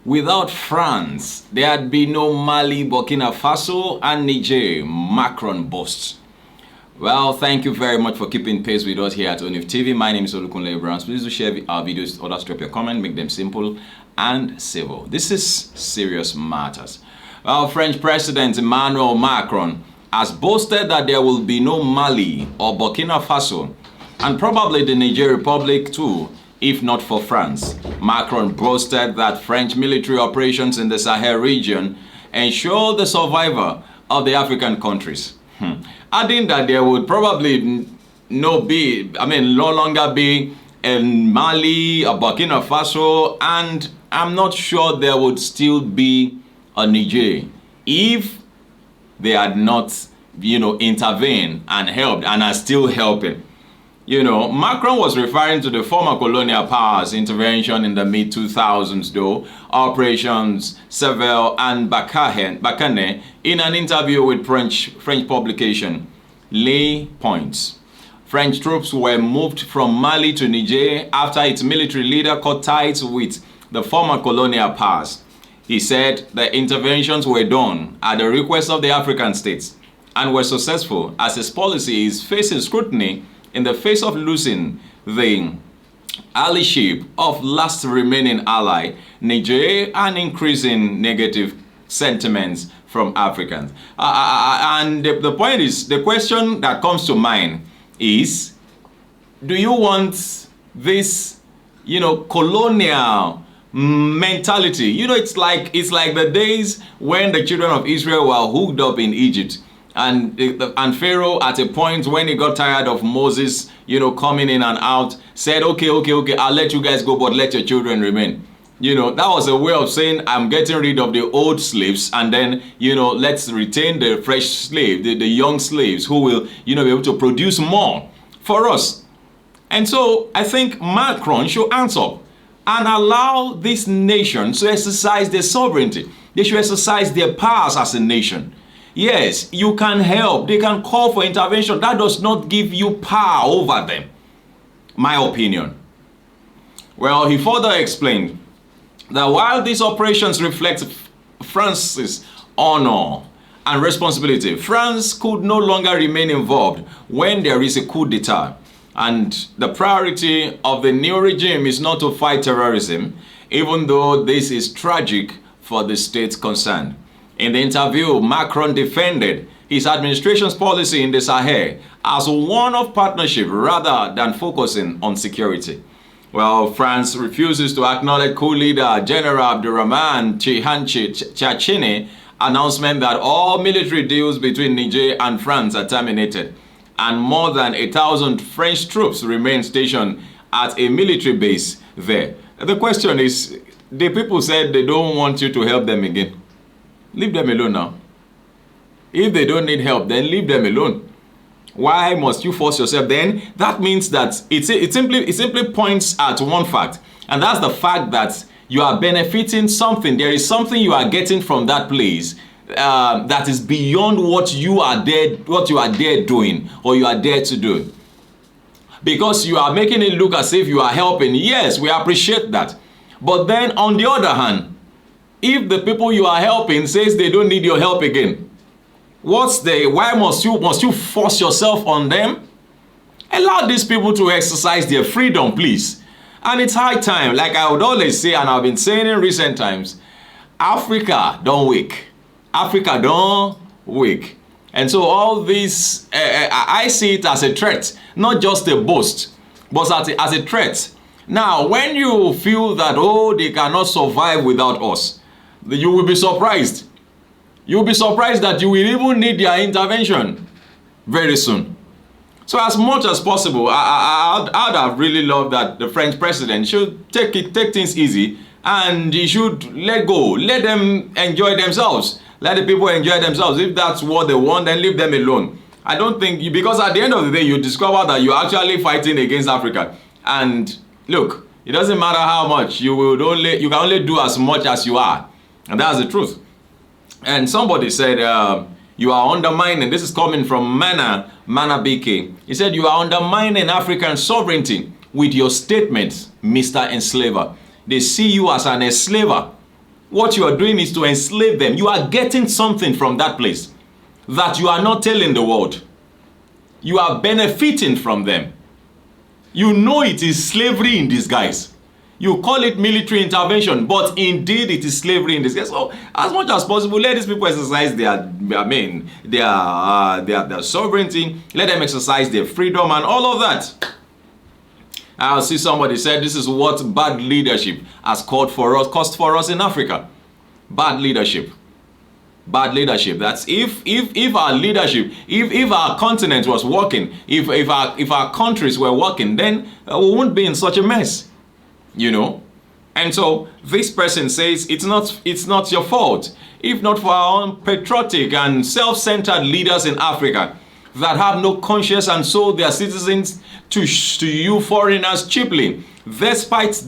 Without France, there'd be no Mali, Burkina Faso, and Niger, Macron boasts. Well, thank you very much for keeping pace with us here at ONIF TV. My name is Colonial. Please do share our videos with others, drop your comment, make them simple and civil. This is serious matters. Well, French President Emmanuel Macron has boasted that there will be no Mali or Burkina Faso, and probably the Niger Republic too, if not for France. Macron boasted that French military operations in the Sahel region ensure the survival of the African countries. Adding that there would probably no longer be a Mali, a Burkina Faso, and I'm not sure there would still be a Niger if they had not, intervened and helped and are still helping. Macron was referring to the former colonial powers' intervention in the mid-2000s, though, Operations Sevel and Bakane, in an interview with French publication Les Points. French troops were moved from Mali to Niger after its military leader cut ties with the former colonial powers. He said the interventions were done at the request of the African states and were successful, as his policy is facing scrutiny in the face of losing the allyship of last remaining ally, Niger, and increasing negative sentiments from Africans. And the point is, the question that comes to mind is, do you want this, colonial mentality? It's like the days when the children of Israel were hooked up in Egypt. And Pharaoh, at a point when he got tired of Moses, coming in and out, said, okay, I'll let you guys go, but let your children remain. That was a way of saying, I'm getting rid of the old slaves, and then, let's retain the fresh slave, the young slaves who will, be able to produce more for us. And so I think Macron should answer and allow this nation to exercise their sovereignty. They should exercise their powers as a nation. Yes, you can help. They can call for intervention. That does not give you power over them. My opinion. Well, he further explained that while these operations reflect France's honor and responsibility, France could no longer remain involved when there is a coup d'etat. And the priority of the new regime is not to fight terrorism, even though this is tragic for the states concerned. In the interview, Macron defended his administration's policy in the Sahel as one of partnership rather than focusing on security. Well, France refuses to acknowledge coup leader General Abdurrahman Tchiani announcement that all military deals between Niger and France are terminated, and more than 1,000 French troops remain stationed at a military base there. The question is, the people said they don't want you to help them again. Leave them alone now. If they don't need help, then leave them alone. Why must you force yourself? Then that means that it simply points at one fact, and that's the fact that you are benefiting something. There is something you are getting from that place that is beyond what you are there doing, or you are there to do. Because you are making it look as if you are helping. Yes, we appreciate that. But then on the other hand, if the people you are helping says they don't need your help again, why must you force yourself on them? Allow these people to exercise their freedom, please. And it's high time, like I would always say, and I've been saying in recent times, Africa don't wake. Africa don't wake. And so all this, I see it as a threat, not just a boast, but as a threat. Now, when you feel that, they cannot survive without us, you will be surprised. You will be surprised that you will even need their intervention very soon. So as much as possible, I'd have really loved that the French president should take things easy, and he should let go. Let them enjoy themselves. Let the people enjoy themselves. If that's what they want, then leave them alone. I don't think, because at the end of the day, you discover that you're actually fighting against Africa. And look, it doesn't matter how much, you can only do as much as you are. And that's the truth. And somebody said, you are undermining, this is coming from Mana BK. He said, you are undermining African sovereignty with your statements, Mr. Enslaver. They see you as an enslaver. what you are doing is to enslave them. You are getting something from that place that you are not telling the world. You are benefiting from them. You know it is slavery in disguise. You call it military intervention, but indeed it is slavery in disguise. So as much as possible, let these people exercise their sovereignty. Let them exercise their freedom and all of that. I'll see somebody said this is what bad leadership has cost for us in Africa. Bad leadership. Bad leadership. That's if our leadership, if our continent was working, if our countries were working, then we wouldn't be in such a mess, you know. And so this person says it's not your fault, if not for our own patriotic and self-centered leaders in Africa that have no conscience and sold their citizens to you foreigners cheaply, despite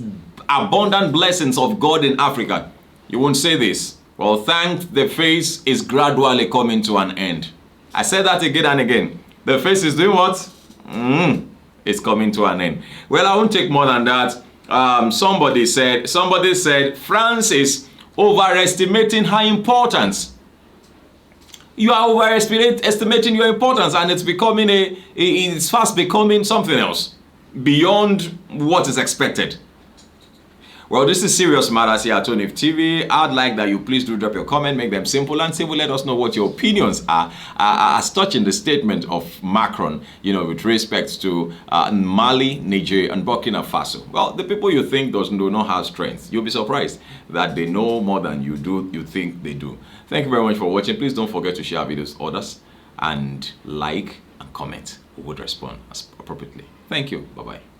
abundant blessings of God in Africa. You won't say this. Well, thank the face is gradually coming to an end. I said that again and again. The face is doing what? It's coming to an end. Well, I won't take more than that. Somebody said France is overestimating her importance. You are overestimating your importance, and it's fast becoming something else beyond what is expected. Well, this is Serious Matters here at Tonif TV. I'd like that you please do drop your comment, make them simple and simple. Let us know what your opinions are as touching the statement of Macron, you know, with respect to Mali, Niger, and Burkina Faso. Well, the people you think do not have strength, you'll be surprised that they know more than you think they do. Thank you very much for watching. Please don't forget to share videos with others and like and comment. We would respond appropriately. Thank you. Bye-bye.